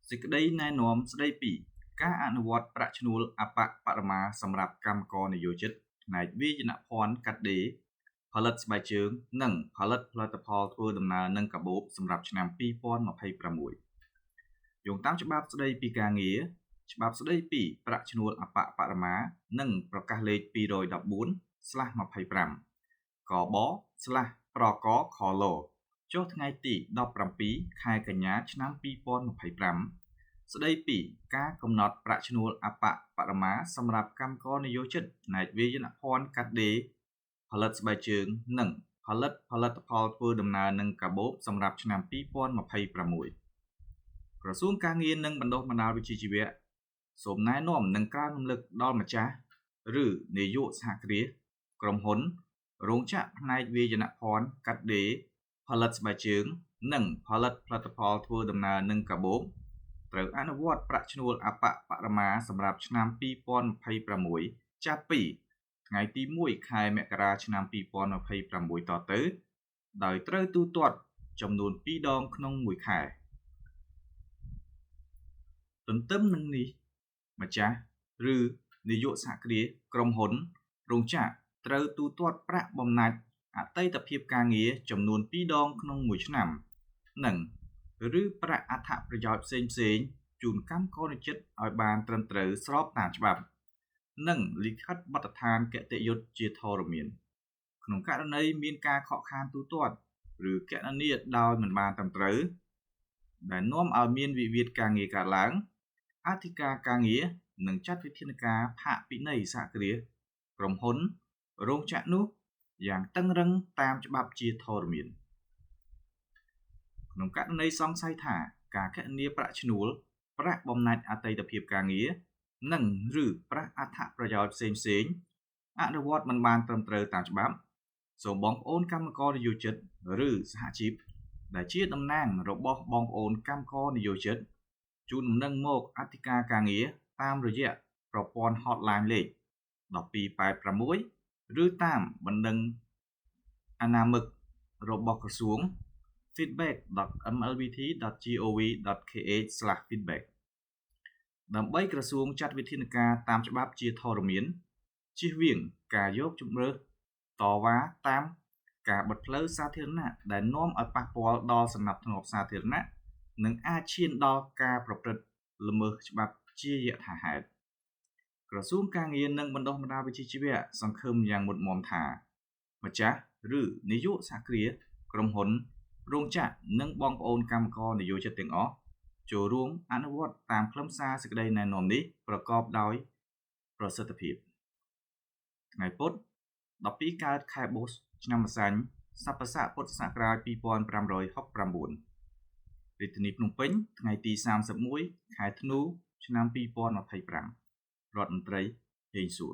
សេចក្តីណែនាំស្តីពីការអនុវត្តប្រាក់ឈ្នួលអបបរមាសម្រាប់កម្មករនិយោជិតផ្នែកវាយនភ័ណ្ឌកាត់ដេរផលិតស្បែកជើងនិងផលិតផលិតផលធ្វើដំណើរនឹងកាបូបសម្រាប់ឆ្នាំ2026យោងតាមច្បាប់ស្តីពីការងារច្បាប់ស្តីពីប្រាក់ឈ្នួលអបបរមានិងប្រកាសលេខ214/25 កប/ប្រកខលចុះថ្ងៃទី17ខែកញ្ញាឆ្នាំ2025ស្តីពីការកំណត់ប្រាក់ឈ្នួលអបបរមាសម្រាប់កម្មករនិយោជិតផ្នែកវាយនភ័ណ្ឌកាត់ដេរផលិតស្បែកជើងនិងផលិតផលធ្វើដំណើរនឹងកាបូបសម្រាប់ឆ្នាំ2026ក្រសួងការងារនិងបណ្ដុះបណ្ដាលវិជ្ជាជីវៈសូមណែនាំនិងការរំលឹកដល់ម្ចាស់ឬនាយកសហគ្រាសក្រុមហ៊ុនរោងចក្រផ្នែកវាយនភ័ណ្ឌកាត់ដេរផលិតស្បែកជើងនិងផលិតផលធ្វើដំណើរនឹងកាបូបត្រូវអនុវត្តប្រាក់ឈ្នួលអបបរមាសម្រាប់ឆ្នាំ2026ចាប់ពីថ្ងៃទី1ខែមករាឆ្នាំ2026តទៅដោយត្រូវទូទាត់ចំនួន2ដងក្នុងមួយខែទន្ទឹមនឹងនេះម្ចាស់ឬនាយកសហគ្រាសក្រុមហ៊ុនរោងចក្រត្រូវទូទាត់ប្រាក់បំណាច់អតីតភាពការងារចំនួន2ដងក្នុងមួយឆ្នាំនិងឬប្រាក់អត្ថប្រយោជន៍ផ្សេងៗជូនកម្មករនិយោជិតឲ្យបានត្រឹមត្រូវស្របតាមច្បាប់និងលិខិតបទដ្ឋានគតិយុត្តជាធរមានក្នុងករណីមានការខកខានទូទាត់ឬគណនាដោយមិនបានត្រឹមត្រូវដែលនាំឲ្យមានវិវាទការងារកើតឡើងអធិការការងារនឹងចាត់វិធានការផាកពិន័យសហគ្រាសក្រុមហ៊ុនរោងចក្រនោះយ៉ាងតឹងរឹងតាមច្បាប់ជាធរមានក្នុងករណីសង្ស័យថាការគណនាប្រាក់ឈ្នួលប្រាក់បំណាច់អតីតភាពការងារនិងឬប្រាក់អត្ថប្រយោជន៍ផ្សេងៗអនុវត្តមិនបានត្រឹមត្រូវតាមច្បាប់សូមបងប្អូនកម្មករនិយោជិតឬសហជីពដែលជាតំណាងរបស់បងប្អូនកម្មករនិយោជិតជូនដំណឹងមកអធិការការងារតាមរយៈប្រព័ន្ធ hotline លេខ1286ឬតាមបណ្ដឹងអនាមិករបស់ក្រសួង feedback.mlbt.gov.kh/feedback ដើម្បីក្រសួងចាត់វិធានការតាមច្បាប់ជាធរមានជៀសវាងការយកជម្រើសតវ៉ាតាមការបិទផ្លូវសាធារណៈដែលនាំឲ្យប៉ះពាល់ដល់សណ្ដាប់ធ្នាប់សាធារណៈនិងអាចឈានដល់ការប្រព្រឹត្តល្មើសច្បាប់ជាយថាហេតុក្រសួងការងារនិងបណ្ដុះបណ្ដាលវិជ្ជាជីវៈសង្ឃឹមយ៉ាងមុតមមថាម្ចាស់ឬនាយកសហគ្រាសក្រុមហ៊ុនរោងចក្រនិងបងប្អូនកម្មករនិយោជិតទាំងអស់ចូលរួមអនុវត្តតាមខ្លឹមសារសេចក្តីណែនាំនេះប្រកបដោយប្រសិទ្ធភាពថ្ងៃពុធ12កើតខែបុស្សឆ្នាំម្សាញ់សប្បស័កពុទ្ធសករាជ2569រាជធានីភ្នំពេញថ្ងៃទី31ខែធ្នូឆ្នាំ2025រដ្ឋមន្ត្រីហេងសួរ